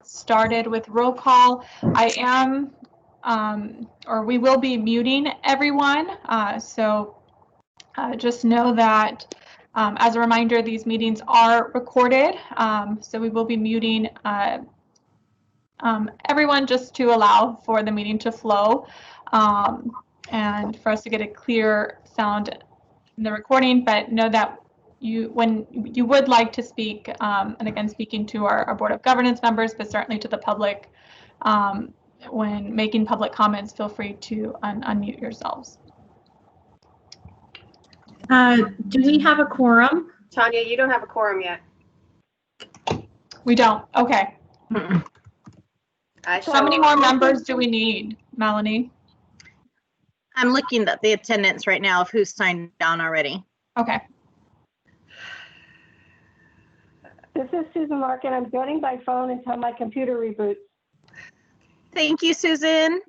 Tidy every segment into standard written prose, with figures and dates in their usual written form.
started with roll call. I am, or we will be muting everyone. So just know that, as a reminder, these meetings are recorded. So we will be muting everyone just to allow for the meeting to flow and for us to get a clear sound in the recording. But know that when you would like to speak, and again, speaking to our Board of Governance members, but certainly to the public, when making public comments, feel free to unmute yourselves. Do we have a quorum? Tanya, you don't have a quorum yet. We don't. Okay. So how many more members do we need, Melanie? I'm looking at the attendance right now of who's signed on already. Okay. This is Susan Larkin. I'm voting by phone until my computer reboots. Thank you, Susan.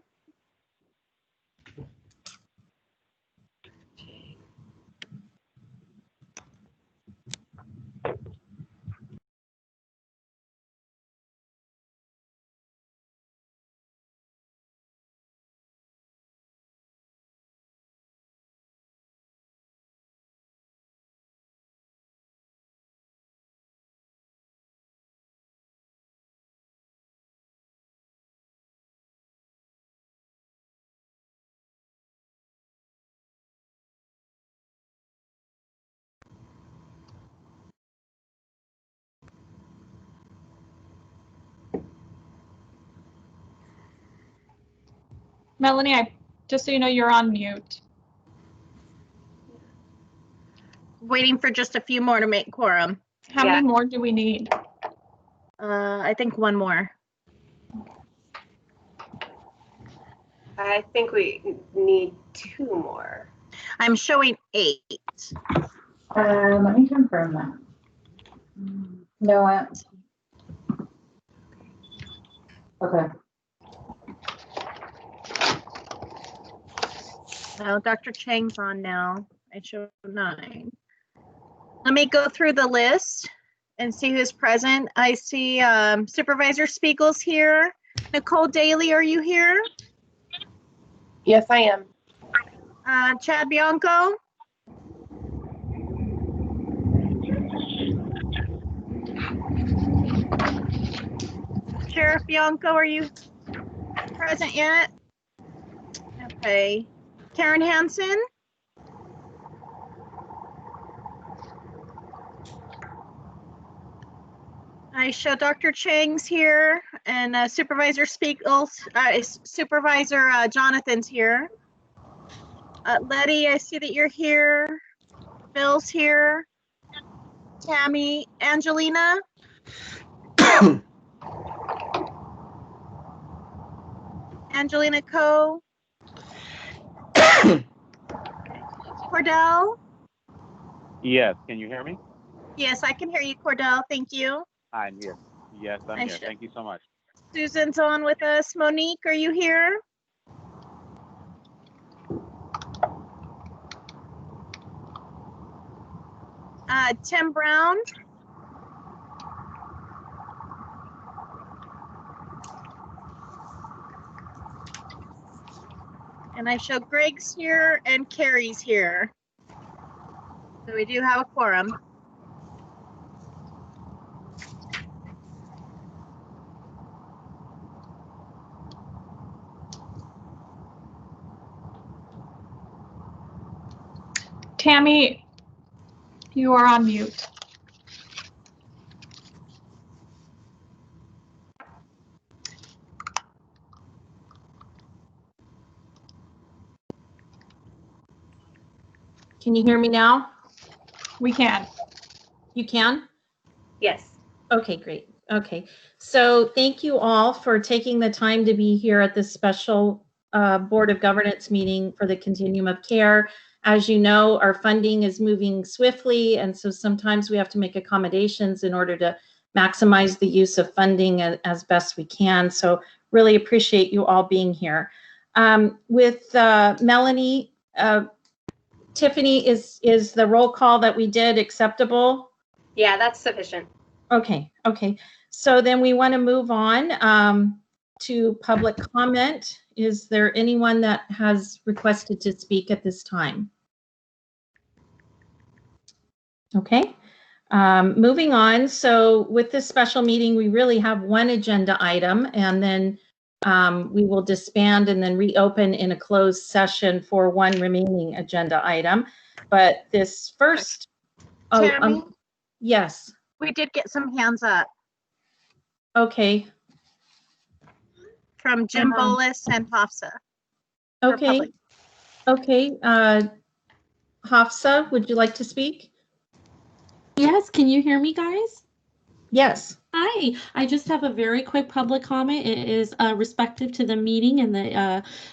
Melanie, just so you know, you're on mute. Waiting for just a few more to make quorum. How many more do we need? I think one more. I think we need 2 more. I'm showing 8. Let me confirm that. No. Okay. Oh, Dr. Chang's on now. I show 9. Let me go through the list and see who's present. I see Supervisor Spiegel's here. Nicole Daly, are you here? Yes, I am. Chad Bianco? Sheriff Bianco, are you present yet? Okay. Karen Hansen? I show Dr. Chang's here and Supervisor Spiegel's, Supervisor Jonathan's here. Letty, I see that you're here. Bill's here. Tammy, Angelina. Angelina Co. Cordell. Yes, can you hear me? Yes, I can hear you, Cordell. Thank you. I'm here. Yes, I'm here. Thank you so much. Susan's on with us. Monique, are you here? Tim Brown. And I show Greg's here and Carrie's here. So we do have a quorum. Tammy, you are on mute. Can you hear me now? We can. You can? Yes. Okay, great. Okay. So thank you all for taking the time to be here at this special Board of Governance meeting for the Continuum of Care. As you know, our funding is moving swiftly, and so sometimes we have to make accommodations in order to maximize the use of funding as best we can. So really appreciate you all being here. With Melanie, Tiffany, is the roll call that we did acceptable? Yeah, that's sufficient. Okay, okay. So then we want to move on to public comment. Is there anyone that has requested to speak at this time? Okay. Moving on. So with this special meeting, we really have one agenda item, and then we will disband and then reopen in a closed session for one remaining agenda item. But this first, Tammy, yes. we did get some hands up Okay. from Jim Bolus and Hafsa. for Okay. public. Okay. Hafsa, would you like to speak? Yes, can you hear me, guys? Yes. Hi, I just have a very quick public comment. It is respective to the meeting and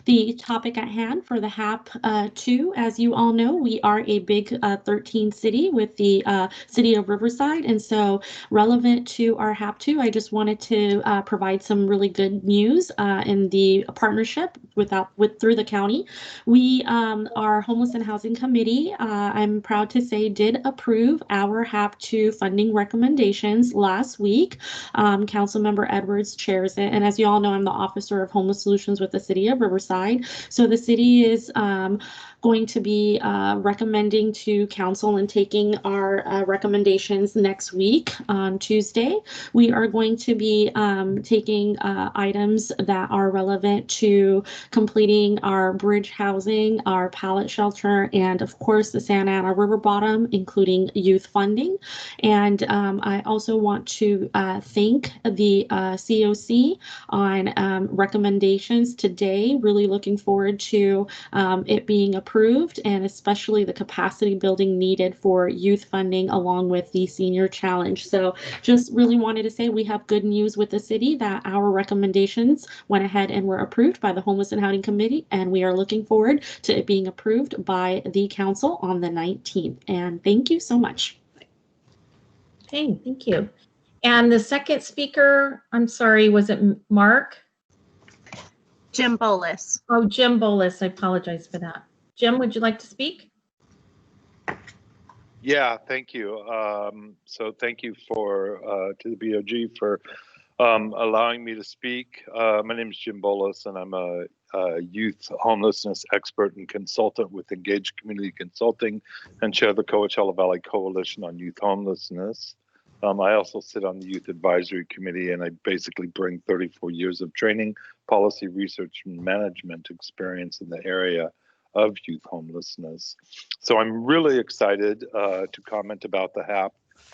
the topic at hand for the HAP 2. As you all know, we are a big 13 city with the city of Riverside, and so relevant to our HAP 2, I just wanted to provide some really good news in the partnership through the county. We, our Homeless and Housing Committee, I'm proud to say, did approve our HAP 2 funding recommendations last week. Councilmember Edwards chairs it, and as you all know, I'm the Officer of Homeless Solutions with the City of Riverside. So the city is going to be recommending to council and taking our recommendations next week on Tuesday. We are going to be taking items that are relevant to completing our bridge housing, our pallet shelter, and of course the Santa Ana River bottom, including youth funding. And I also want to thank the CoC on recommendations today. Really looking forward to it being approved, and especially the capacity building needed for youth funding along with the senior challenge. So just really wanted to say we have good news with the city that our recommendations went ahead and were approved by the Homeless and Housing Committee, and we are looking forward to it being approved by the council on the 19th. And thank you so much. Okay, thank you. And the second speaker, I'm sorry, was it Mark? Jim Bolus. Oh, Jim Bolus. I apologize for that. Jim, would you like to speak? Yeah, thank you. So thank you to the BOG for allowing me to speak. My name is Jim Bolus, and I'm a youth homelessness expert and consultant with Engaged Community Consulting and chair the Coachella Valley Coalition on Youth Homelessness. I also sit on the Youth Advisory Committee, and I basically bring 34 years of training, policy research, and management experience in the area of youth homelessness. So I'm really excited to comment about the HAP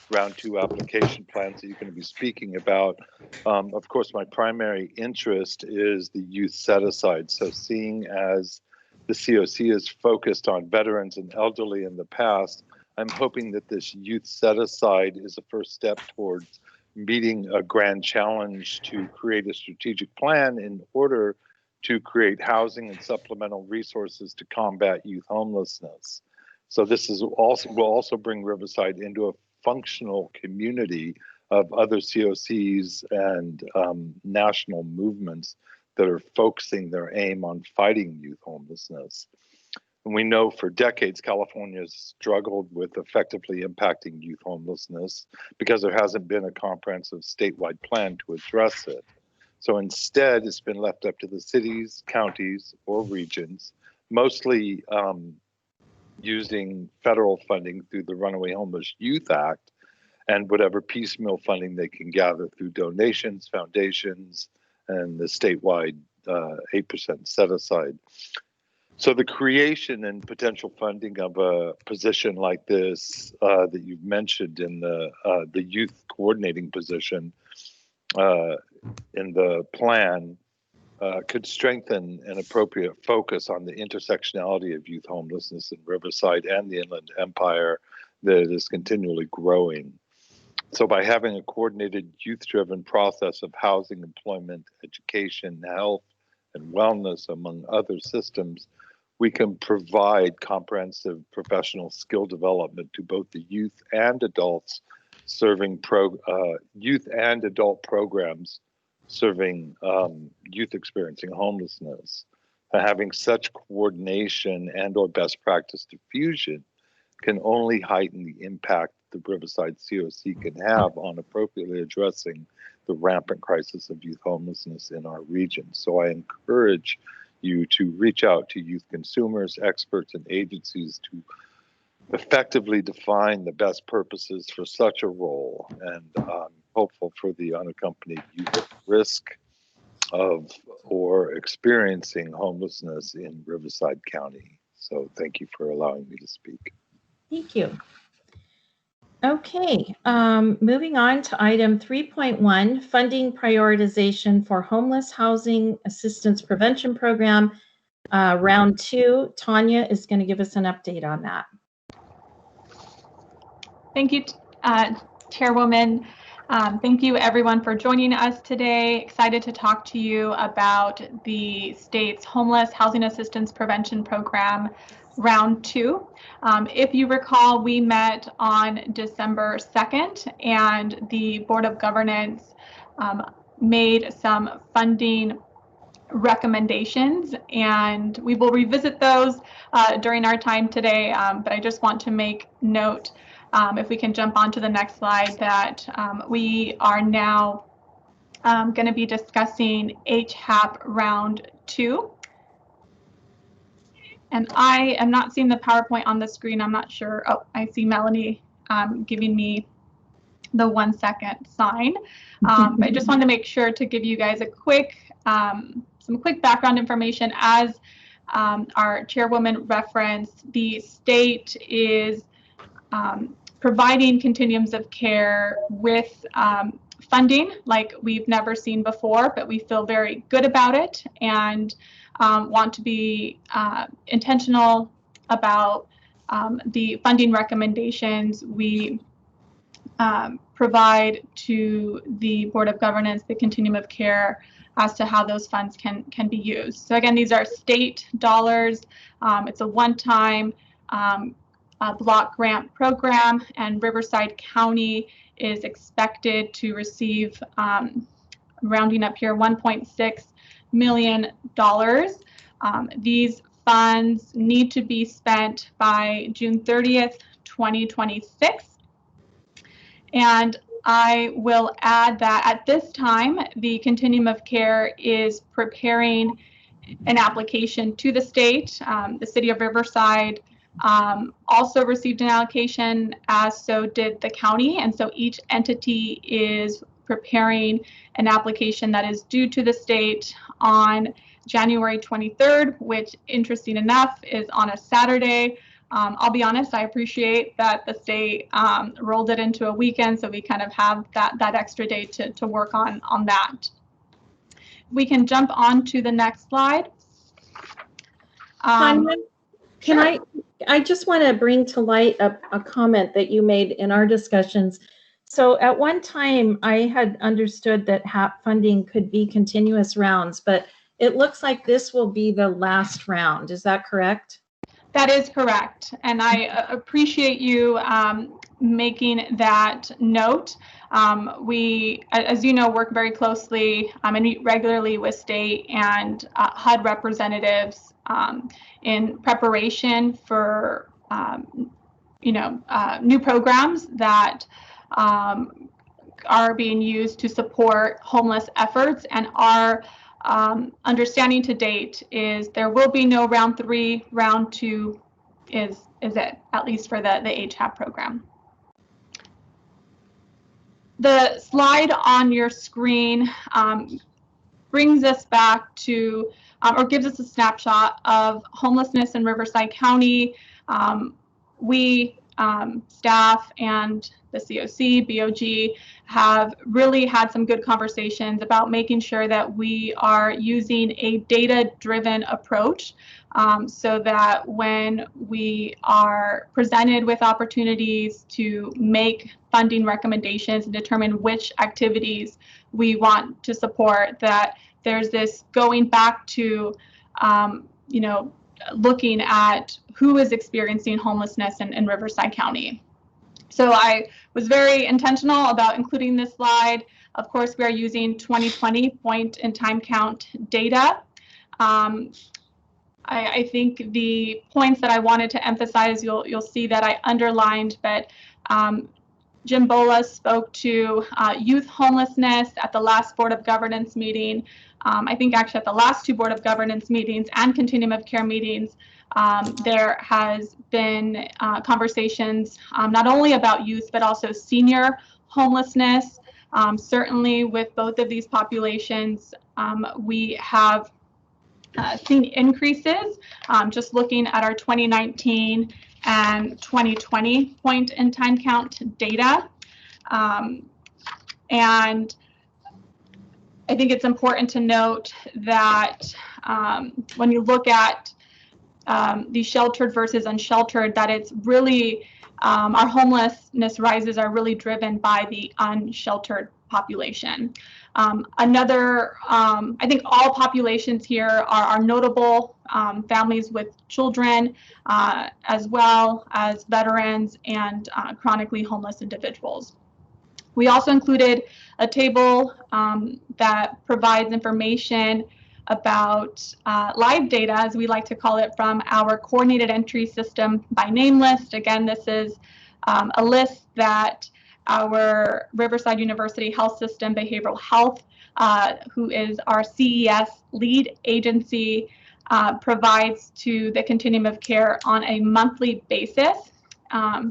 Round 2 application plans that you're going to be speaking about. Of course, my primary interest is the youth set-aside. So seeing as the CoC is focused on veterans and elderly in the past, I'm hoping that this youth set-aside is a first step towards meeting a grand challenge to create a strategic plan in order to create housing and supplemental resources to combat youth homelessness. So this is also will also bring Riverside into a functional community of other CoCs and national movements that are focusing their aim on fighting youth homelessness. And we know for decades, California has struggled with effectively impacting youth homelessness because there hasn't been a comprehensive statewide plan to address it. So instead, it's been left up to the cities, counties, or regions, mostly using federal funding through the Runaway Homeless Youth Act and whatever piecemeal funding they can gather through donations, foundations, and the statewide 8% set aside. So the creation and potential funding of a position like this that you've mentioned in the youth coordinating position in the plan could strengthen an appropriate focus on the intersectionality of youth homelessness in Riverside and the Inland Empire that is continually growing. So by having a coordinated youth-driven process of housing, employment, education, health, and wellness, among other systems, we can provide comprehensive professional skill development to both the youth and adults serving youth and adult programs serving youth experiencing homelessness. Having such coordination and or best practice diffusion can only heighten the impact the Riverside CoC can have on appropriately addressing the rampant crisis of youth homelessness in our region. So I encourage you to reach out to youth consumers, experts, and agencies to effectively define the best purposes for such a role, and hopeful for the unaccompanied youth at risk of or experiencing homelessness in Riverside County. So thank you for allowing me to speak. Thank you. Okay, moving on to item 3.1, funding prioritization for homeless housing assistance prevention program, round 2. Tanya is going to give us an update on that. Thank you, Chairwoman. Thank you everyone for joining us today. Excited to talk to you about the state's homeless housing assistance prevention program, round 2. If you recall, we met on December 2nd and the Board of Governance made some funding recommendations, and we will revisit those during our time today, but I just want to make note, if we can jump on to the next slide, that we are now going to be discussing HAP round 2. And I am not seeing the PowerPoint on the screen. I'm not sure. Oh, I see Melanie giving me the 1 second sign. But I just wanted to make sure to give you guys a quick, some quick background information. As our chairwoman referenced, the state is providing continuums of care with funding like we've never seen before, but we feel very good about it and want to be intentional about the funding recommendations we provide to the Board of Governance, the continuum of care, as to how those funds can be used. So again, these are state dollars. It's a one-time block grant program, and Riverside County is expected to receive, rounding up here, $1.6 million. These funds need to be spent by June 30th, 2026. And I will add that at this time, the continuum of care is preparing an application to the state. The city of Riverside also received an allocation, as so did the county. And so each entity is preparing an application that is due to the state on January 23rd, which, interesting enough, is on a Saturday. I'll be honest, I appreciate that the state rolled it into a weekend, so we kind of have that extra day to work on that. We can jump on to the next slide. Tanya, can I just want to bring to light a comment that you made in our discussions. So at one time, I had understood that HAP funding could be continuous rounds, but it looks like this will be the last round. Is that correct? That is correct, and I appreciate you making that note. We, as you know, work very closely and meet regularly with state and HUD representatives in preparation for, new programs that are being used to support homeless efforts. And our understanding to date is there will be no round 3. Round 2 is it, at least for the HAP program. The slide on your screen brings us back to, or gives us a snapshot of homelessness in Riverside County. We, staff and the CoC, BOG, have really had some good conversations about making sure that we are using a data-driven approach, so that when we are presented with opportunities to make funding recommendations and determine which activities we want to support, that there's this going back to, looking at who is experiencing homelessness in Riverside County. So I was very intentional about including this slide. Of course, we are using 2020 point and time count data. I think the points that I wanted to emphasize, you'll see that I underlined, but Jim Bola spoke to youth homelessness at the last Board of Governance meeting. I think actually at the last two Board of Governance meetings and Continuum of Care meetings, there has been conversations not only about youth, but also senior homelessness. Certainly with both of these populations, we have seen increases. Just looking at our 2019 and 2020 point in time count data. And I think it's important to note that when you look at the sheltered versus unsheltered, that it's really, our homelessness rises are really driven by the unsheltered population. I think all populations here are notable, families with children, as well as veterans and chronically homeless individuals. We also included a table that provides information about live data, as we like to call it, from our coordinated entry system by name list. Again, this is a list that our Riverside University Health System Behavioral Health, who is our CES lead agency, provides to the continuum of care on a monthly basis.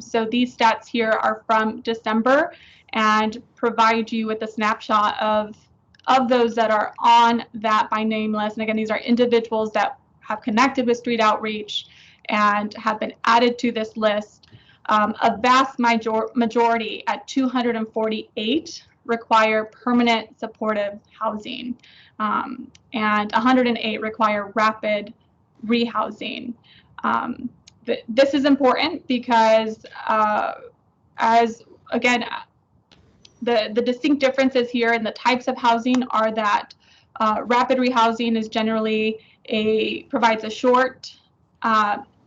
So these stats here are from December and provide you with a snapshot of those that are on that by name list. And again, these are individuals that have connected with street outreach and have been added to this list. A vast majority at 248 require permanent supportive housing, and 108 require rapid rehousing. This is important because as again, the distinct differences here in the types of housing are that rapid rehousing is generally provides a short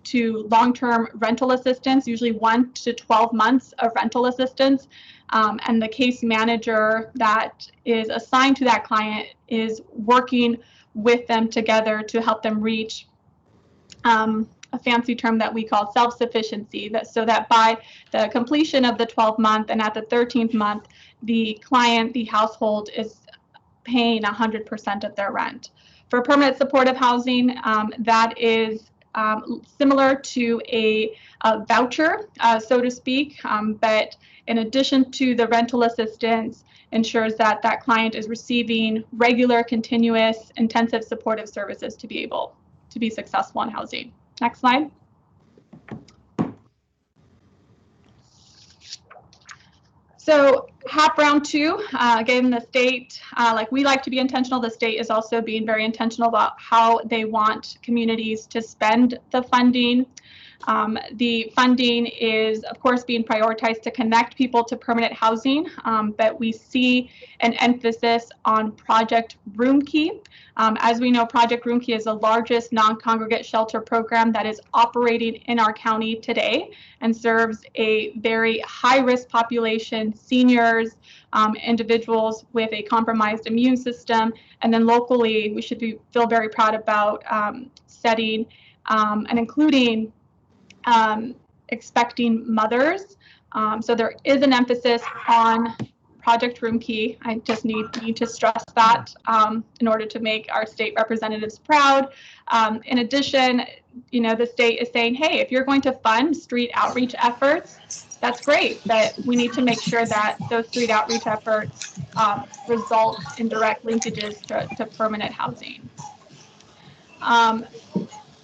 to long-term rental assistance, usually 1 to 12 months of rental assistance. And the case manager that is assigned to that client is working with them together to help them reach a fancy term that we call self-sufficiency, so that by the completion of the 12th month and at the 13th month, the client, the household, is paying 100% of their rent. For permanent supportive housing, that is similar to a voucher, so to speak, but in addition to the rental assistance, ensures that that client is receiving regular, continuous, intensive supportive services to be able to be successful in housing. Next slide. So HAP round 2, again, the state, like we like to be intentional, the state is also being very intentional about how they want communities to spend the funding. The funding is, of course, being prioritized to connect people to permanent housing, but we see an emphasis on Project Room Key. As we know, Project Room Key is the largest non-congregate shelter program that is operating in our county today and serves a very high-risk population, seniors, individuals with a compromised immune system, and then locally, we should feel very proud about setting and including expecting mothers. So there is an emphasis on Project Room Key. I just need to stress that in order to make our state representatives proud. In addition, you know, the state is saying, hey, if you're going to fund street outreach efforts, that's great, but we need to make sure that those street outreach efforts result in direct linkages to permanent housing.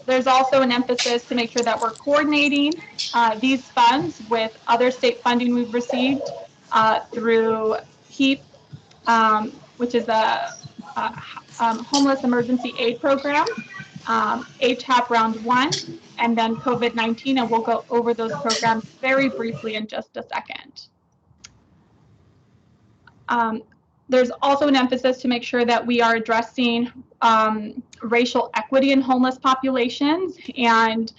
There's also an emphasis to make sure that we're coordinating these funds with other state funding we've received through HEAP, which is a Homeless Emergency Aid Program, HAP Round 1, and then COVID-19, and we'll go over those programs very briefly in just a second. There's also an emphasis to make sure that we are addressing racial equity in homeless populations. And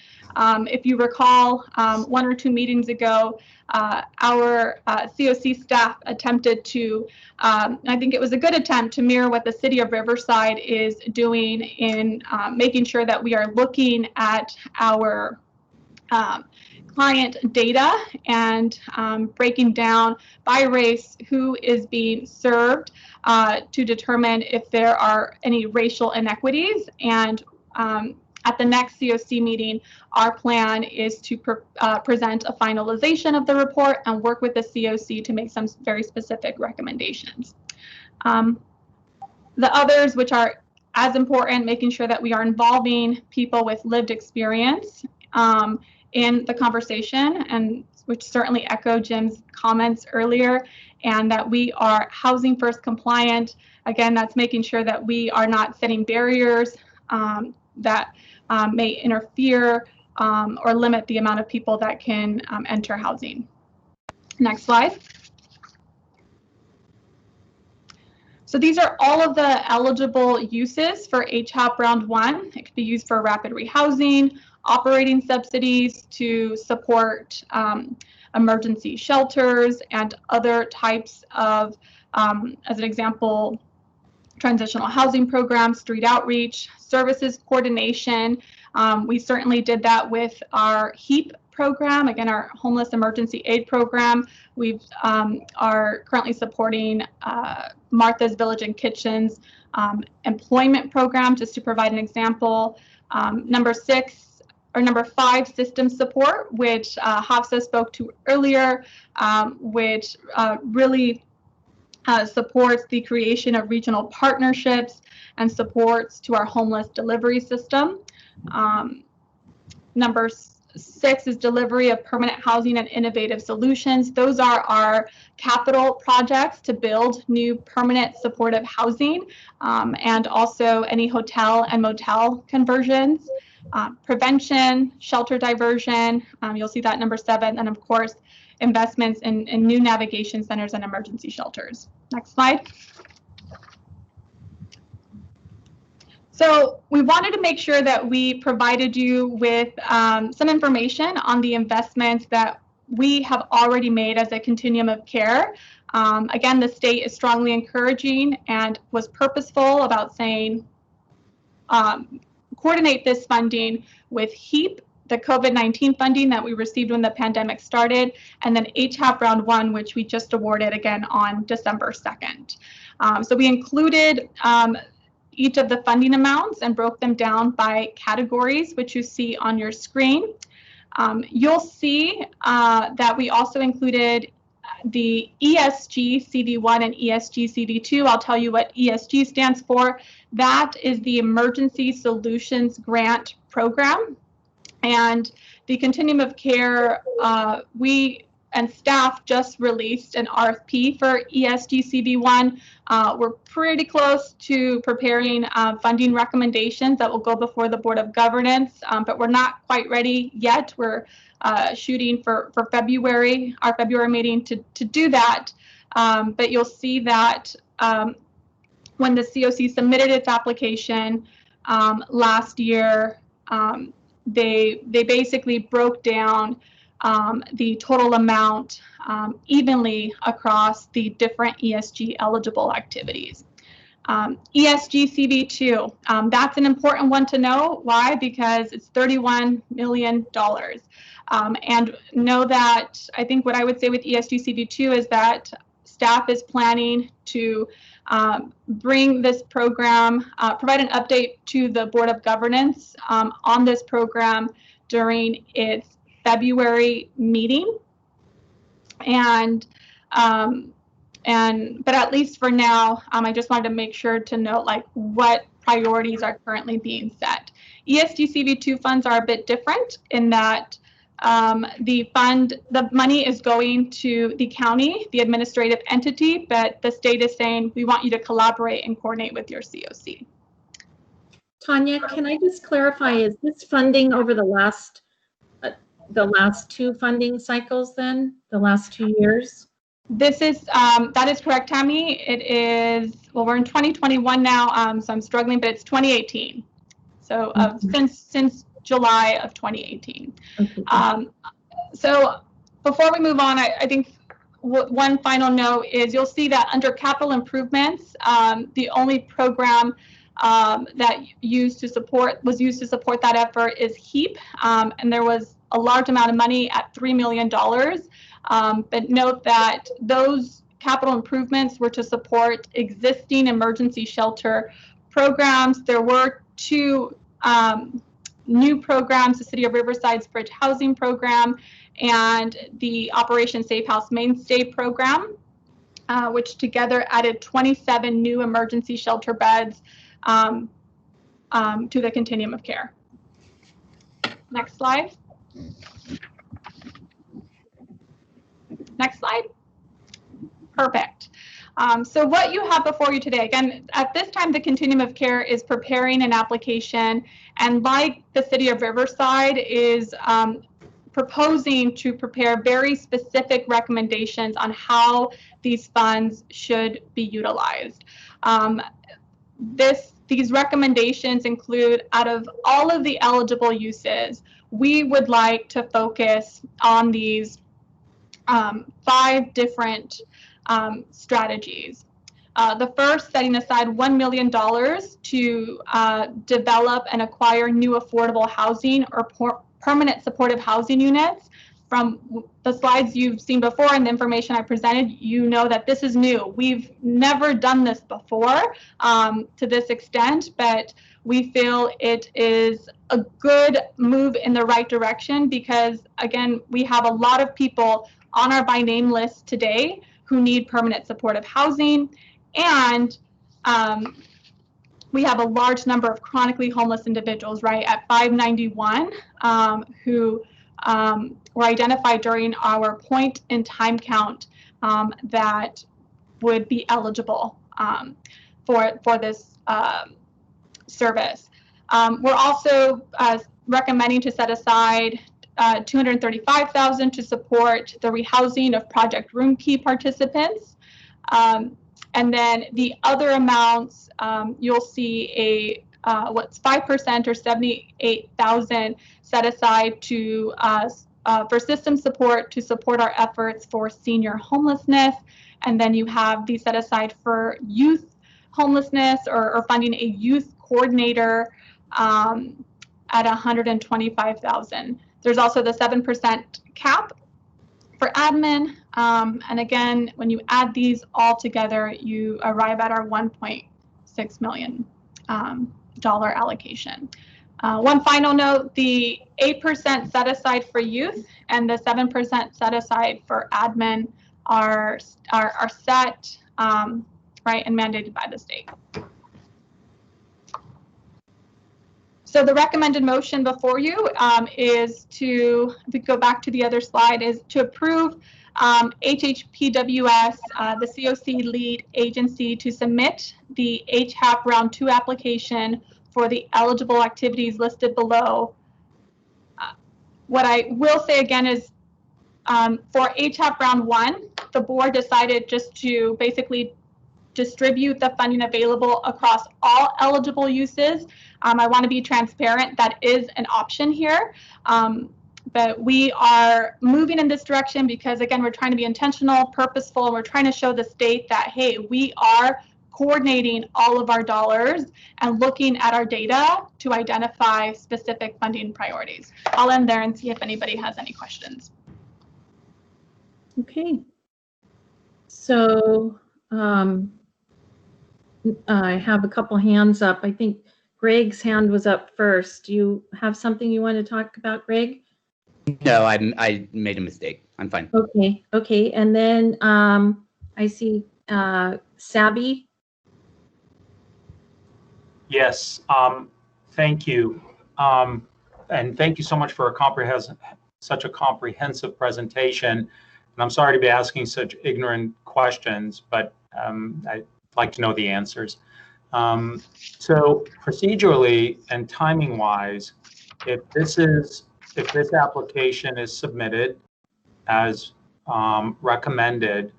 if you recall, 1 or 2 meetings ago, our CoC staff attempted to, I think it was a good attempt to mirror what the city of Riverside is doing in making sure that we are looking at our client data and breaking down by race who is being served to determine if there are any racial inequities. And at the next CoC meeting, our plan is to present a finalization of the report and work with the CoC to make some very specific recommendations. The others, which are as important, making sure that we are involving people with lived experience in the conversation, and which certainly echo Jim's comments earlier, and that we are housing first compliant. Again, that's making sure that we are not setting barriers that may interfere or limit the amount of people that can enter housing. Next slide. So these are all of the eligible uses for HAP Round 1. It could be used for rapid rehousing, operating subsidies to support emergency shelters, and other types of, as an example, transitional housing programs, street outreach, services coordination. We certainly did that with our HEAP program, again, our Homeless Emergency Aid Program. We are currently supporting Martha's Village and Kitchen's employment program, just to provide an example. Number 5, system support, which Hafsa spoke to earlier, which really supports the creation of regional partnerships and supports to our homeless delivery system. Number 6 is delivery of permanent housing and innovative solutions. Those are our capital projects to build new permanent supportive housing, and also any hotel and motel conversions. Prevention, shelter diversion, you'll see that number 7, and of course, investments in new navigation centers and emergency shelters. Next slide. So we wanted to make sure that we provided you with some information on the investments that we have already made as a continuum of care. Again, the state is strongly encouraging and was purposeful about saying, coordinate this funding with HEAP, the COVID-19 funding that we received when the pandemic started, and then HAP Round 1, which we just awarded again on December 2nd. So we included each of the funding amounts and broke them down by categories, which you see on your screen. You'll see that we also included the ESG CV1 and ESG CV2. I'll tell you what ESG stands for. That is the Emergency Solutions Grant Program. And the Continuum of Care, we and staff just released an RFP for ESG CV1. We're pretty close to preparing funding recommendations that will go before the Board of Governance, but we're not quite ready yet. We're shooting for February, our February meeting to do that. But you'll see that when the CoC submitted its application last year, they basically broke down the total amount evenly across the different ESG eligible activities. ESG CV2, that's an important one to know. Why? Because it's $31 million. And know that I think what I would say with ESG CV2 is that staff is planning to bring this program, provide an update to the Board of Governance on this program during its February meeting. But at least for now, I just wanted to make sure to note like what priorities are currently being set. ESG CV2 funds are a bit different in that the money is going to the county, the administrative entity, but the state is saying we want you to collaborate and coordinate with your CoC. Tanya, can I just clarify, is this funding over the last 2 funding cycles then, the last 2 years? This is, that is correct, Tammy. It is, well, we're in 2021 now, so I'm struggling, but it's 2018. So since July of 2018. Okay. So before we move on, I think one final note is you'll see that under capital improvements, the only program that was used to support that effort is HEAP, and there was a large amount of money at $3 million. But note that those capital improvements were to support existing emergency shelter programs. There were 2 new programs, the City of Riverside's Bridge Housing Program and the Operation Safe House Mainstay Program, which together added 27 new emergency shelter beds to the continuum of care. Next slide. Next slide. Perfect. So what you have before you today, again, at this time, the continuum of care is preparing an application, and like the City of Riverside is proposing to prepare very specific recommendations on how these funds should be utilized. These recommendations include, out of all of the eligible uses, we would like to focus on these 5 different strategies. The first, setting aside $1 million to develop and acquire new affordable housing or permanent supportive housing units. From the slides you've seen before and the information I presented, you know that this is new. We've never done this before to this extent, but we feel it is a good move in the right direction because, again, we have a lot of people on our by name list today who need permanent supportive housing, and we have a large number of chronically homeless individuals, right, at 591 who were identified during our point in time count that would be eligible for this service. We're also recommending to set aside $235,000 to support the rehousing of Project Room Key participants. And then the other amounts, you'll see what's 5% or $78,000 set aside to for system support to support our efforts for senior homelessness. And then you have the set aside for youth homelessness or funding a youth coordinator at $125,000. There's also the 7% cap for admin. And again, when you add these all together, you arrive at our $1.6 million allocation. One final note, the 8% set aside for youth and the 7% set aside for admin are set, right, and mandated by the state. So the recommended motion before you is to go back to the other slide, is to approve HHPWS, the CoC lead agency, to submit the HHAP Round 2 application for the eligible activities listed below. What I will say again is for HHAP Round 1, the board decided just to basically distribute the funding available across all eligible uses. I want to be transparent, that is an option here. But we are moving in this direction because, again, we're trying to be intentional, purposeful, and we're trying to show the state that, hey, we are coordinating all of our dollars and looking at our data to identify specific funding priorities. I'll end there and see if anybody has any questions. Okay. So I have a couple hands up. I think Greg's hand was up first. Do you have something you want to talk about, Greg? No, I made a mistake. I'm fine. Okay. Okay. And then I see Sabby. Yes. Thank you. And thank you so much for such a comprehensive presentation. And I'm sorry to be asking such ignorant questions, but I'd like to know the answers. So procedurally and timing wise, if this application is submitted as recommended,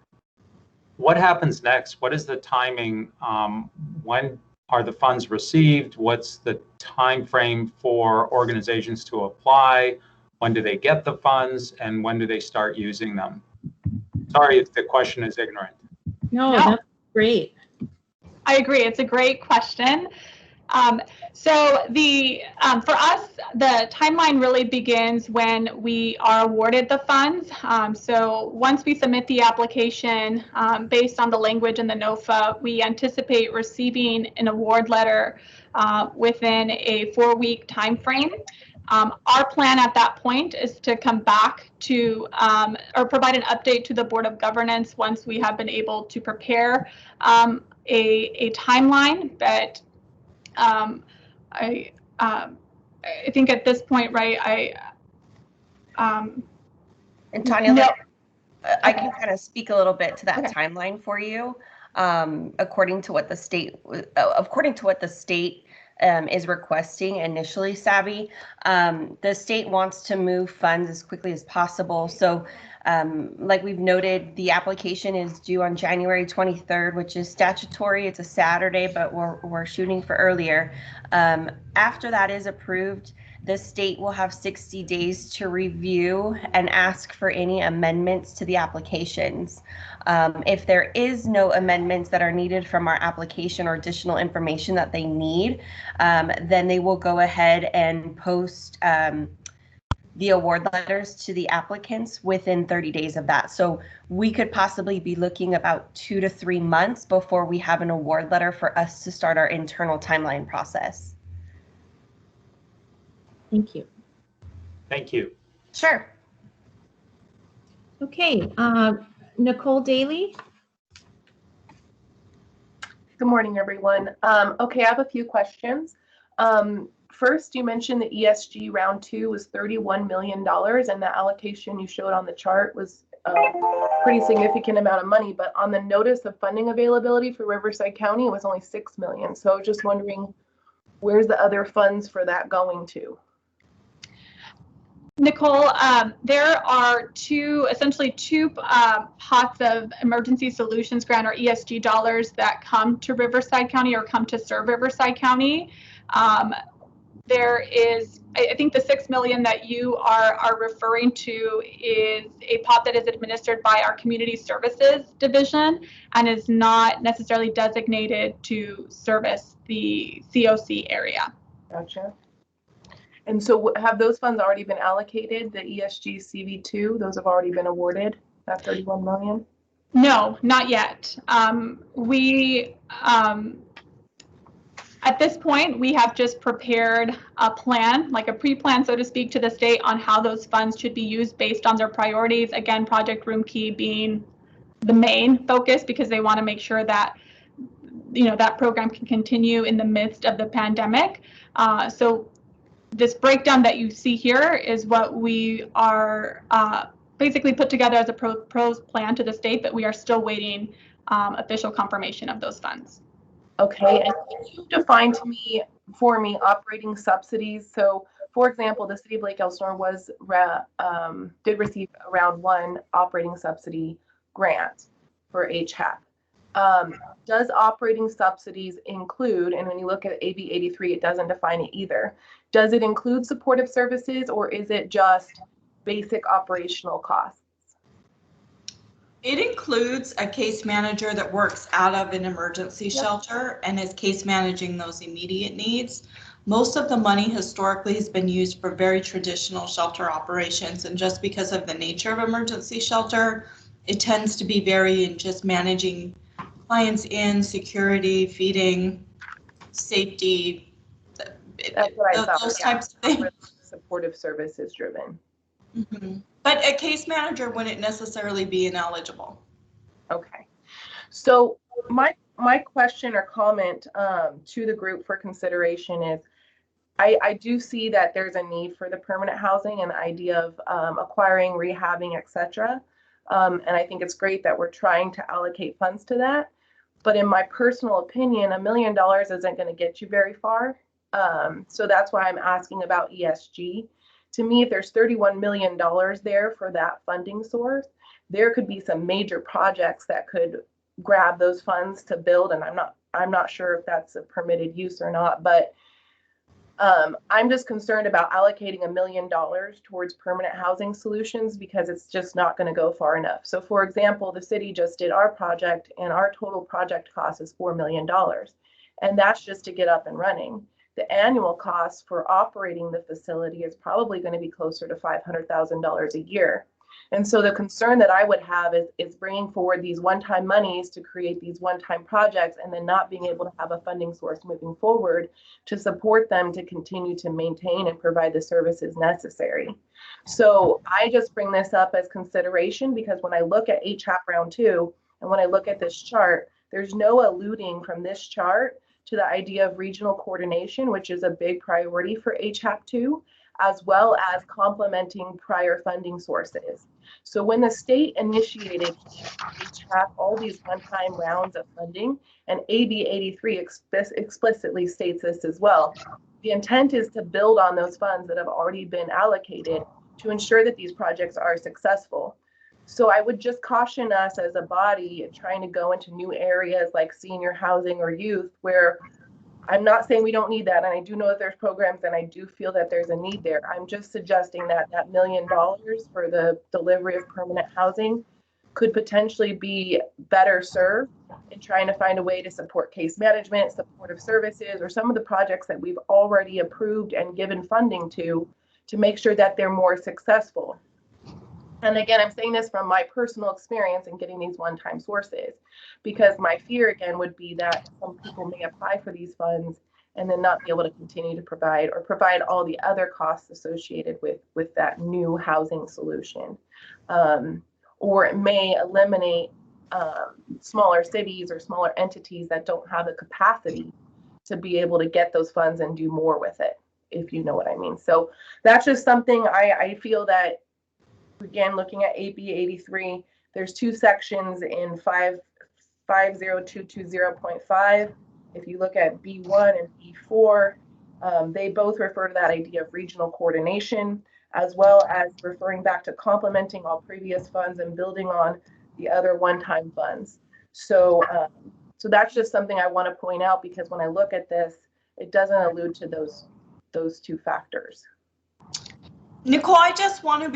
what happens next? What is the timing? When are the funds received? What's the time frame for organizations to apply? When do they get the funds, and when do they start using them? Sorry if the question is ignorant. No, that's great. I agree. It's a great question. So for us, the timeline really begins when we are awarded the funds. So once we submit the application, based on the language in the NOFA, we anticipate receiving an award letter within a 4-week time frame. Our plan at that point is to come back to or provide an update to the Board of Governance once we have been able to prepare a timeline. But I think at this point, right, And Tanya, no. I can kind of speak a little bit to that Okay. timeline for you. According to what the state is requesting initially, Savvy, the state wants to move funds as quickly as possible. So like we've noted, the application is due on January 23rd, which is statutory. It's a Saturday, but we're shooting for earlier. After that is approved, the state will have 60 days to review and ask for any amendments to the applications. If there is no amendments that are needed from our application or additional information that they need, then they will go ahead and post the award letters to the applicants within 30 days of that. So we could possibly be looking about 2 to 3 months before we have an award letter for us to start our internal timeline process. Thank you. Thank you. Sure. Okay, Nicole Daly. Good morning, everyone. Okay, I have a few questions. First, you mentioned the ESG round 2 was $31 million, and the allocation you showed on the chart was a pretty significant amount of money. But on the notice of funding availability for Riverside County, it was only $6 million. So just wondering, where's the other funds for that going to? Nicole, there are essentially two pots of emergency solutions grant or ESG dollars that come to Riverside County or come to serve Riverside County. There is, I think the $6 million that you are referring to is a pot that is administered by our Community Services Division and is not necessarily designated to service the CoC area. Gotcha. And so have those funds already been allocated, the ESG CV2, those have already been awarded, that $31 million? No, not yet. At this point, we have just prepared a plan, like a pre-plan, so to speak, to the state on how those funds should be used based on their priorities. Again, Project Room Key being the main focus because they want to make sure that, you know, that program can continue in the midst of the pandemic. So this breakdown that you see here is what we are basically put together as a proposed plan to the state, but we are still waiting official confirmation of those funds. Okay, and can you define for me operating subsidies? So, for example, the city of Lake Elsinore did receive a round 1 operating subsidy grant for HHAP. Does operating subsidies include, and when you look at AB 83, it doesn't define it either. Does it include supportive services or is it just basic operational costs? It includes a case manager that works out of an emergency shelter and is case managing those immediate needs. Most of the money historically has been used for very traditional shelter operations, and just because of the nature of emergency shelter, it tends to be very in just managing clients in, security, feeding, safety, That's what I thought. those types of things. Supportive services driven. Mm-hmm. But a case manager wouldn't necessarily be ineligible. Okay. So my question or comment to the group for consideration is, I do see that there's a need for the permanent housing and the idea of acquiring, rehabbing, etc. And I think it's great that we're trying to allocate funds to that. But in my personal opinion, $1 million isn't going to get you very far. So that's why I'm asking about ESG. To me, if there's $31 million there for that funding source, there could be some major projects that could grab those funds to build. And I'm not sure if that's a permitted use or not, but I'm just concerned about allocating $1 million towards permanent housing solutions because it's just not going to go far enough. So for example, the city just did our project and our total project cost is $4 million. And that's just to get up and running. the annual cost for operating the facility is probably going to be closer to $500,000 a year. And so the concern that I would have is bringing forward these one-time monies to create these one-time projects and then not being able to have a funding source moving forward to support them to continue to maintain and provide the services necessary. So I just bring this up as consideration because when I look at HAP round 2 and when I look at this chart, there's no alluding from this chart to the idea of regional coordination, which is a big priority for HAP 2, as well as complementing prior funding sources. So when the state initiated HAP, all these one-time rounds of funding, and AB 83 explicitly states this as well, the intent is to build on those funds that have already been allocated to ensure that these projects are successful. So I would just caution us as a body trying to go into new areas like senior housing or youth, where I'm not saying we don't need that. And I do know that there's programs and I do feel that there's a need there. I'm just suggesting that that $1 million for the delivery of permanent housing could potentially be better served in trying to find a way to support case management, supportive services, or some of the projects that we've already approved and given funding to make sure that they're more successful. And again, I'm saying this from my personal experience in getting these one-time sources, because my fear again would be that some people may apply for these funds and then not be able to continue to provide all the other costs associated with that new housing solution. Or it may eliminate smaller cities or smaller entities that don't have the capacity to be able to get those funds and do more with it, if you know what I mean. So that's just something I feel that, again, looking at AB 83, there's two sections in 50220.5. If you look at B1 and B4, they both refer to that idea of regional coordination, as well as referring back to complementing all previous funds and building on the other one-time funds. So, so that's just something I want to point out, because when I look at this, it doesn't allude to those two factors. Nicole, I just want to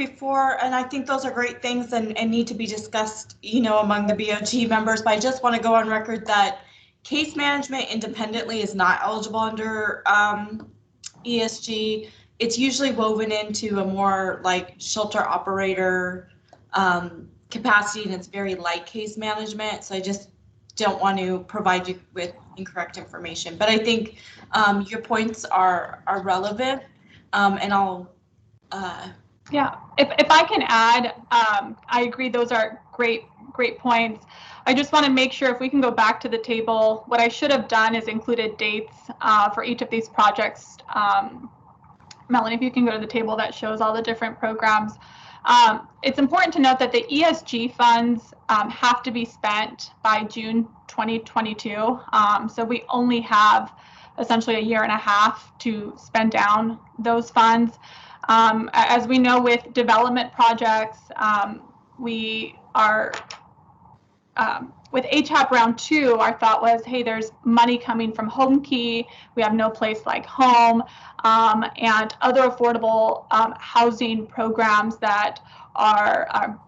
and I think those are great things and need to be discussed, among the BOG members, but I just want to go on record that case management independently is not eligible under ESG. It's usually woven into a more like shelter operator capacity, and it's very light case management. So I just don't want to provide you with incorrect information. But I think your points are relevant, and I'll yeah, if I can add, I agree, those are great points. I just want to make sure if we can go back to the table, what I should have done is included dates for each of these projects. Melanie, if you can go to the table that shows all the different programs. It's important to note that the ESG funds have to be spent by June 2022. So we only have essentially a year and a half to spend down those funds. As we know with development projects, we are, with HAP round 2, our thought was, hey, there's money coming from Home Key. We have No Place Like Home, and other affordable housing programs that are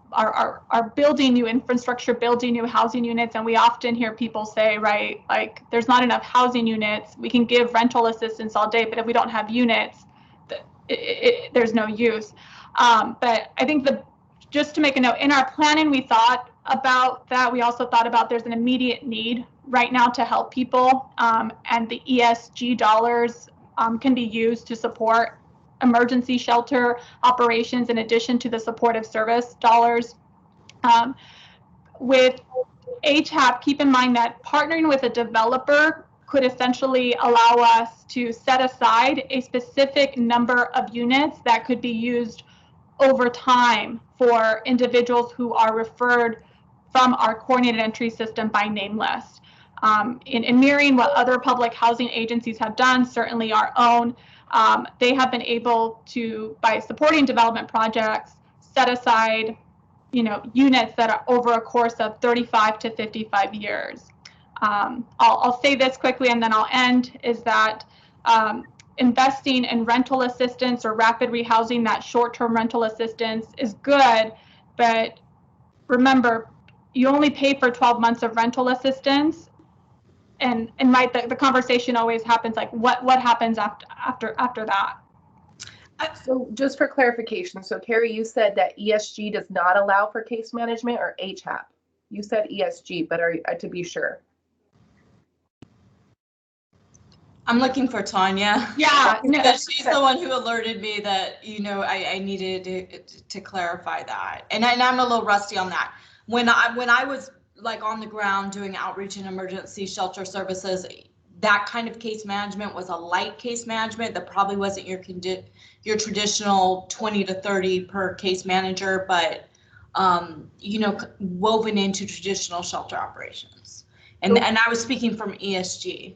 building new infrastructure, building new housing units. And we often hear people say, right, like there's not enough housing units. We can give rental assistance all day, but if we don't have units, there's no use. But I think just to make a note, in our planning, we thought about that. We also thought about there's an immediate need right now to help people, and the ESG dollars can be used to support emergency shelter operations in addition to the supportive service dollars. With HAP, keep in mind that partnering with a developer could essentially allow us to set aside a specific number of units that could be used over time for individuals who are referred from our coordinated entry system by name list. In mirroring what other public housing agencies have done, certainly our own, they have been able to, by supporting development projects, set aside, units that are over a course of 35 to 55 years. I'll say this quickly and then I'll end, is that investing in rental assistance or rapid rehousing, that short-term rental assistance is good, but remember, you only pay for 12 months of rental assistance, right, the conversation always happens like, what happens after that? So just for clarification, so Carrie, you said that ESG does not allow for case management, or HAP? You said ESG, but to be sure. I'm looking for Tanya. Yeah, no, she's the one who alerted me that, you know, I needed to clarify that. And I'm a little rusty on that. When I was like on the ground doing outreach and emergency shelter services, that kind of case management was a light case management that probably wasn't your traditional 20 to 30 per case manager, but you know, woven into traditional shelter operations. And I was speaking from ESG.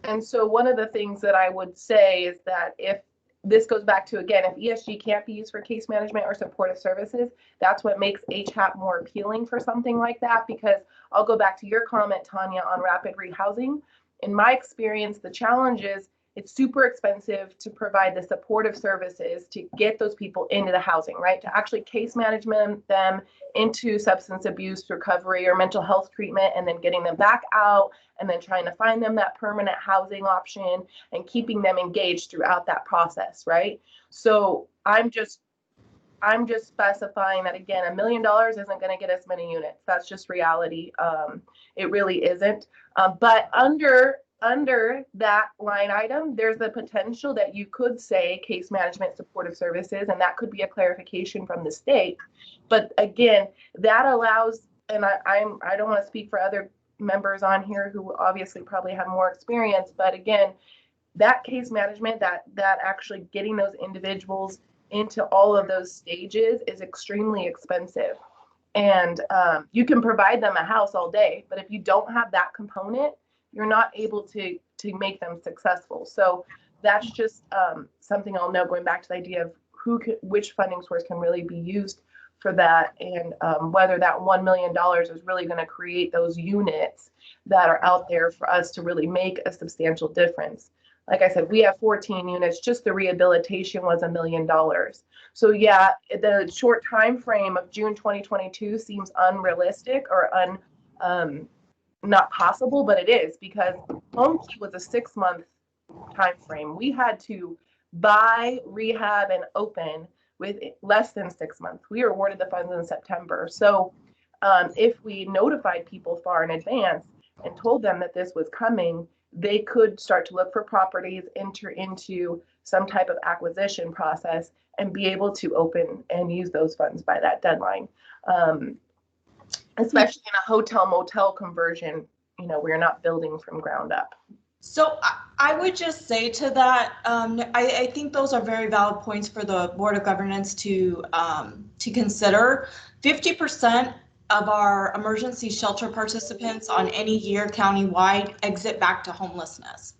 And so one of the things that I would say is that if this goes back to, again, if ESG can't be used for case management or supportive services, that's what makes HAP more appealing for something like that. Because I'll go back to your comment, Tanya, on rapid rehousing. In my experience, the challenge is it's super expensive to provide the supportive services to get those people into the housing, right? To actually case management them into substance abuse recovery or mental health treatment, and then getting them back out, and then trying to find them that permanent housing option and keeping them engaged throughout that process, right? So I'm just specifying that, again, $1 million isn't going to get us many units. That's just reality. It really isn't. But under that line item, there's the potential that you could say case management supportive services, and that could be a clarification from the state. But again, that allows, and I don't want to speak for other members on here who obviously probably have more experience, but again, that case management, that actually getting those individuals into all of those stages is extremely expensive. And you can provide them a house all day, but if you don't have that component, you're not able to make them successful. So that's just something I'll know, going back to the idea of which funding source can really be used for that, and whether that $1 million is really going to create those units that are out there for us to really make a substantial difference. Like I said, we have 14 units. Just the rehabilitation was $1 million. So yeah, the short time frame of June 2022 seems unrealistic or not possible, but it is, because CoC was a 6-month time frame. We had to buy, rehab, and open with less than 6 months. We were awarded the funds in September. So if we notified people far in advance and told them that this was coming, they could start to look for properties, enter into some type of acquisition process, and be able to open and use those funds by that deadline. Especially in a hotel motel conversion, you know, we're not building from ground up. So I would just say to that, I think those are very valid points for the Board of Governance to consider. 50% of our emergency shelter participants on any year countywide exit back to homelessness.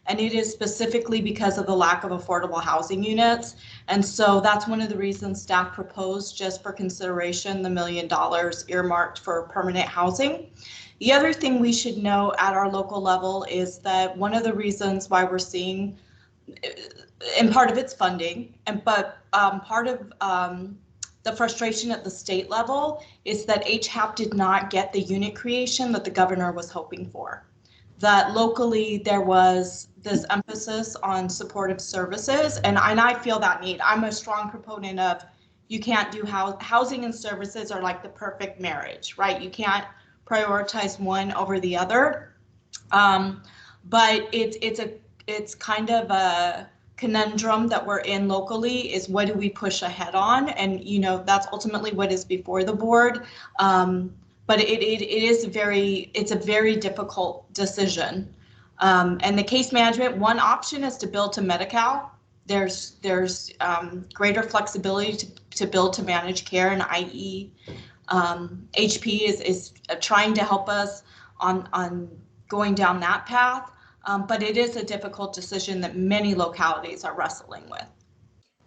And it is specifically because of the lack of affordable housing units. And so that's one of the reasons staff proposed, just for consideration, the $1 million earmarked for permanent housing. The other thing we should know at our local level is that one of the reasons why we're seeing, and part of it's funding, but part of the frustration at the state level is that HAP did not get the unit creation that the governor was hoping for. That locally there was this emphasis on supportive services, and I feel that need. I'm a strong proponent of, you can't do housing and services are like the perfect marriage, right? You can't prioritize one over the other. But it's kind of a conundrum that we're in locally, is what do we push ahead on? And you know, that's ultimately what is before the board. But it's a very difficult decision. And the case management, one option is to build to Medi-Cal. There's greater flexibility to build to managed care, and i.e. HP is trying to help us on going down that path. But it is a difficult decision that many localities are wrestling with.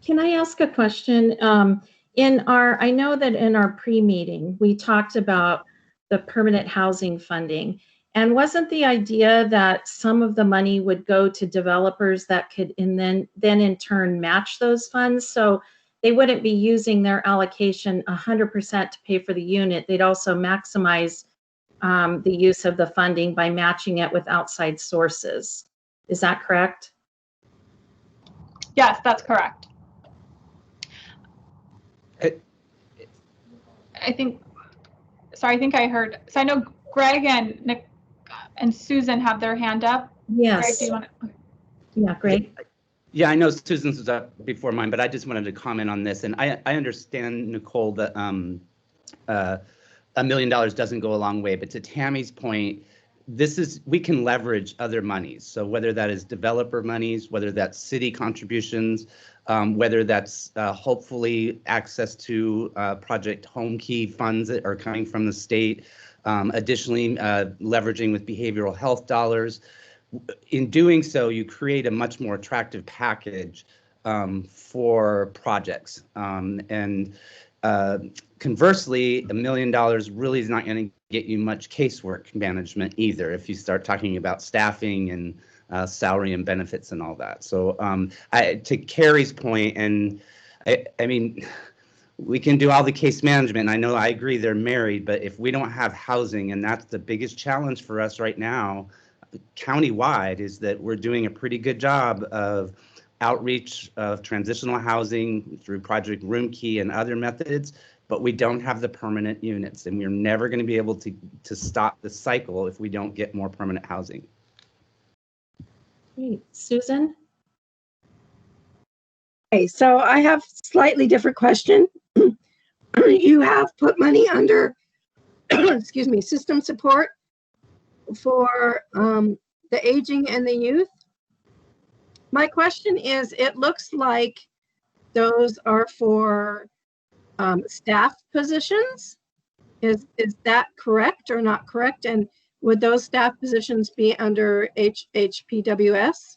Can I ask a question? I know that in our pre-meeting, we talked about the permanent housing funding. And wasn't the idea that some of the money would go to developers that could then in turn match those funds? So they wouldn't be using their allocation 100% to pay for the unit. They'd also maximize the use of the funding by matching it with outside sources. Is that correct? Yes, that's correct. I think I heard, so I know Greg and Nick and Susan have their hand up. Yes. Greg, do you want to? Yeah, great. Yeah, I know Susan's was up before mine, but I just wanted to comment on this. And I understand, Nicole, that $1 million doesn't go a long way. But to Tammy's point, we can leverage other monies. So whether that is developer monies, whether that's city contributions, whether that's hopefully access to Project Home Key funds that are coming from the state, additionally leveraging with behavioral health dollars. In doing so, you create a much more attractive package for projects. Conversely, $1 million really is not going to get you much casework management either if you start talking about staffing and salary and benefits and all that. So to Carrie's point, and I mean, we can do all the case management. I know I agree they're married, but if we don't have housing, and that's the biggest challenge for us right now, countywide, is that we're doing a pretty good job of outreach of transitional housing through Project Room Key and other methods, but we don't have the permanent units, and we're never going to be able to stop the cycle if we don't get more permanent housing. Great. Susan? Okay, so I have slightly different question. You have put money under, excuse me, system support for the aging and the youth. My question is, it looks like those are for staff positions. Is that correct or not correct? And would those staff positions be under HPWS?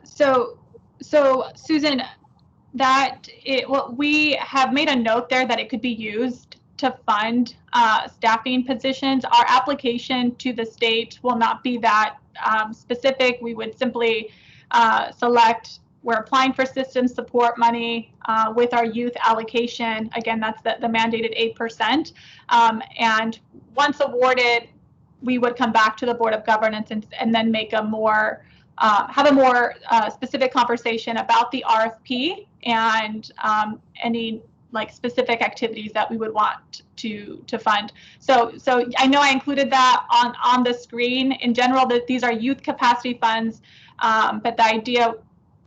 So Susan, we have made a note there that it could be used to fund staffing positions. Our application to the state will not be that specific. We would simply select, we're applying for system support money with our youth allocation. Again, that's the mandated 8%. And once awarded, we would come back to the Board of Governance and then make a more have a more specific conversation about the RFP and any like specific activities that we would want to fund. So I know I included that on the screen. In general, that these are youth capacity funds, but the idea,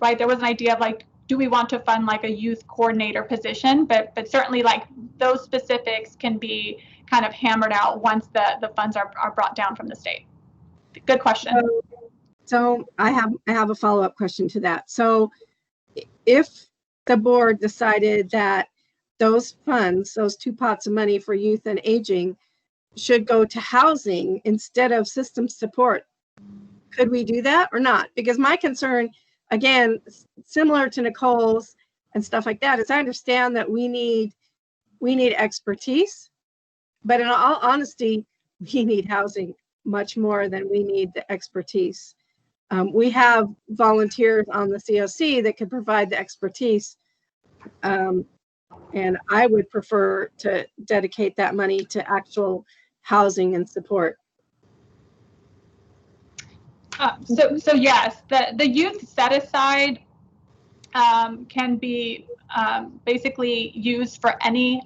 right, there was an idea of like, do we want to fund like a youth coordinator position? But certainly like those specifics can be kind of hammered out once the funds are brought down from the state. Good question. So I have a follow-up question to that. So if the board decided that those funds, those two pots of money for youth and aging, should go to housing instead of system support, could we do that or not? Because my concern, again, similar to Nicole's and stuff like that, is I understand that we need expertise, but in all honesty, we need housing much more than we need the expertise. We have volunteers on the CoC that could provide the expertise, and I would prefer to dedicate that money to actual housing and support. So yes, the youth set aside can be basically used for any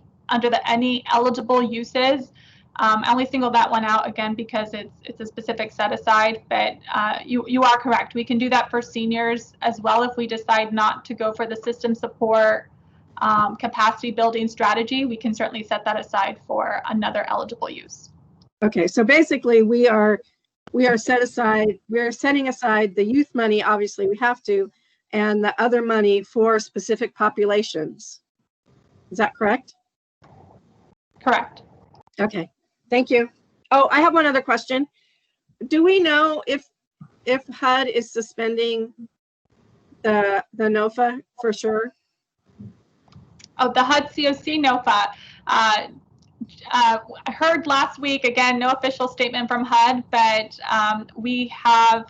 eligible uses. I only single that one out again because it's a specific set aside, but you are correct. We can do that for seniors as well if we decide not to go for the system support capacity building strategy. We can certainly set that aside for another eligible use. Okay, so basically we are setting aside the youth money, obviously we have to, and the other money for specific populations. Is that correct? Correct. Okay. Thank you. Oh, I have one other question. Do we know if HUD is suspending the NOFA for sure? Oh, the HUD CoC NOFA. I heard last week, again, no official statement from HUD, but we have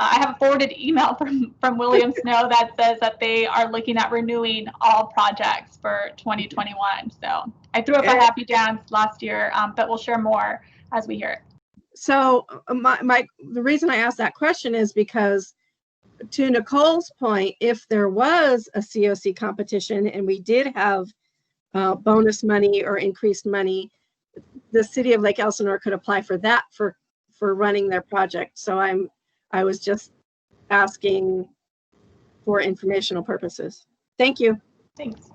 I have a forwarded email from William Snow that says that they are looking at renewing all projects for 2021. So I threw up a happy dance last year, but we'll share more as we hear it. So the reason I asked that question is because, to Nicole's point, if there was a CoC competition and we did have bonus money or increased money, the city of Lake Elsinore could apply for that for running their project. So I was just asking for informational purposes. Thank you. Thanks.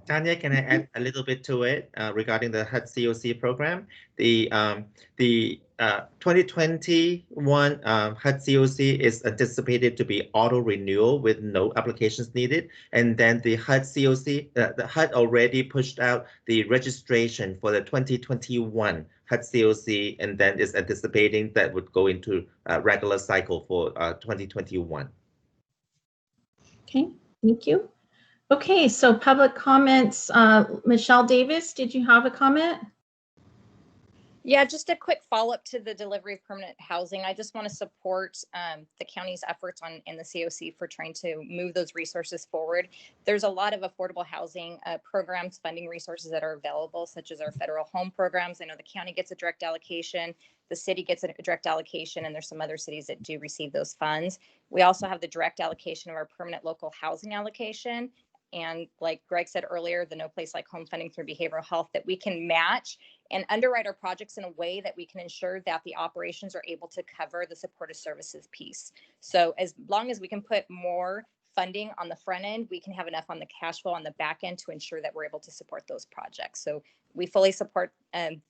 Tanya, can I add a little bit to it regarding the HUD CoC program? The 2021 HUD CoC is anticipated to be auto renewal with no applications needed. And then the HUD CoC, the HUD already pushed out the registration for the 2021 HUD CoC, and then is anticipating that would go into a regular cycle for 2021. Okay, thank you. Okay, so public comments. Michelle Davis, did you have a comment? Yeah, just a quick follow-up to the delivery of permanent housing. I just want to support the county's efforts in the CoC for trying to move those resources forward. There's a lot of affordable housing programs, funding resources that are available, such as our federal home programs. I know the county gets a direct allocation, the city gets a direct allocation, and there's some other cities that do receive those funds. We also have the direct allocation of our permanent local housing allocation. And like Greg said earlier, the No Place Like Home funding through behavioral health that we can match and underwrite our projects in a way that we can ensure that the operations are able to cover the supportive services piece. So as long as we can put more funding on the front end, we can have enough on the cash flow on the back end to ensure that we're able to support those projects. So we fully support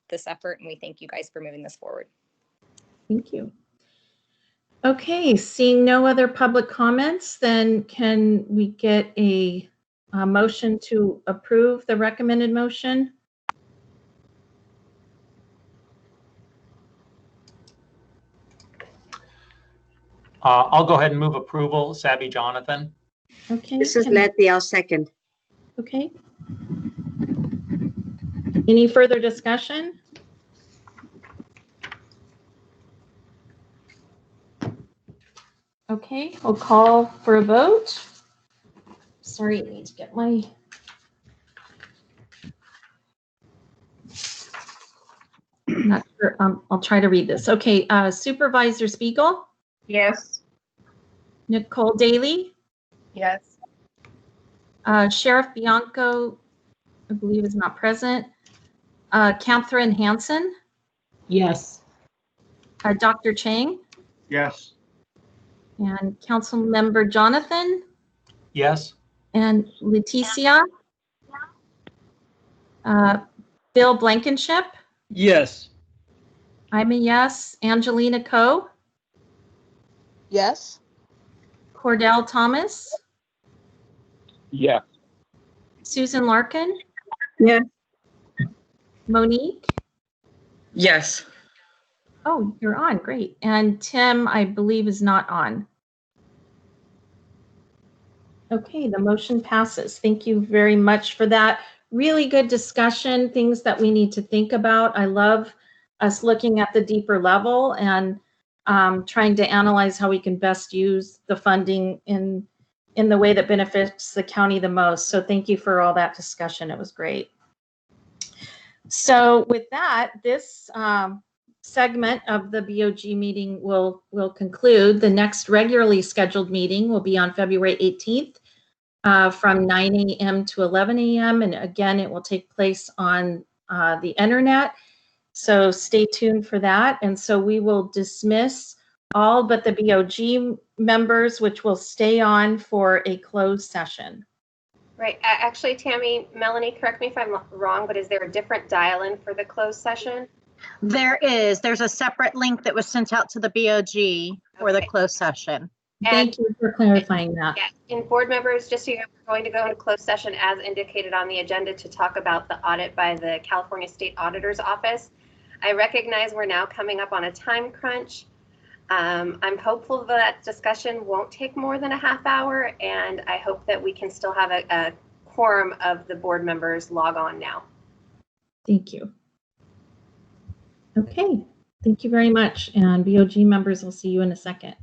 this effort, and we thank you guys for moving this forward. Thank you. Okay, seeing no other public comments, then can we get a motion to approve the recommended motion? I'll go ahead and move approval. Sabby Jonathan. Okay. This is Letty. I'll second. Okay. Any further discussion? Okay, we'll call for a vote. Sorry, I need to get my. Not sure. I'll try to read this. Okay, Supervisor Spiegel? Yes. Nicole Daly? Yes. Sheriff Bianco, I believe, is not present. Catherine Hansen? Yes. Dr. Chang? Yes. And Council Member Jonathan? Yes. And Leticia? Bill Blankenship? Yes. I'm a yes. Angelina Coe? Yes. Cordell Thomas? Yes. Susan Larkin? Yes. Monique? Yes. Oh, you're on. Great. And Tim, I believe, is not on. Okay, the motion passes. Thank you very much for that. Really good discussion, things that we need to think about. I love us looking at the deeper level and trying to analyze how we can best use the funding in the way that benefits the county the most. So thank you for all that discussion. It was great. So with that, this segment of the BOG meeting will conclude. The next regularly scheduled meeting will be on February 18th from 9 a.m. to 11 a.m. And again, it will take place on the internet. So stay tuned for that. And so we will dismiss all but the BOG members, which will stay on for a closed session. Right. Actually, Tammy, Melanie, correct me if I'm wrong, but is there a different dial-in for the closed session? There is. There's a separate link that was sent out to the BOG for the closed session. Thank you for clarifying that. Yeah, and board members, just so you know, we're going to go into closed session as indicated on the agenda to talk about the audit by the California State Auditor's Office. I recognize we're now coming up on a time crunch. I'm hopeful that discussion won't take more than a half hour, and I hope that we can still have a quorum of the board members log on now. Thank you. Okay, thank you very much. And BOG members, we'll see you in a second.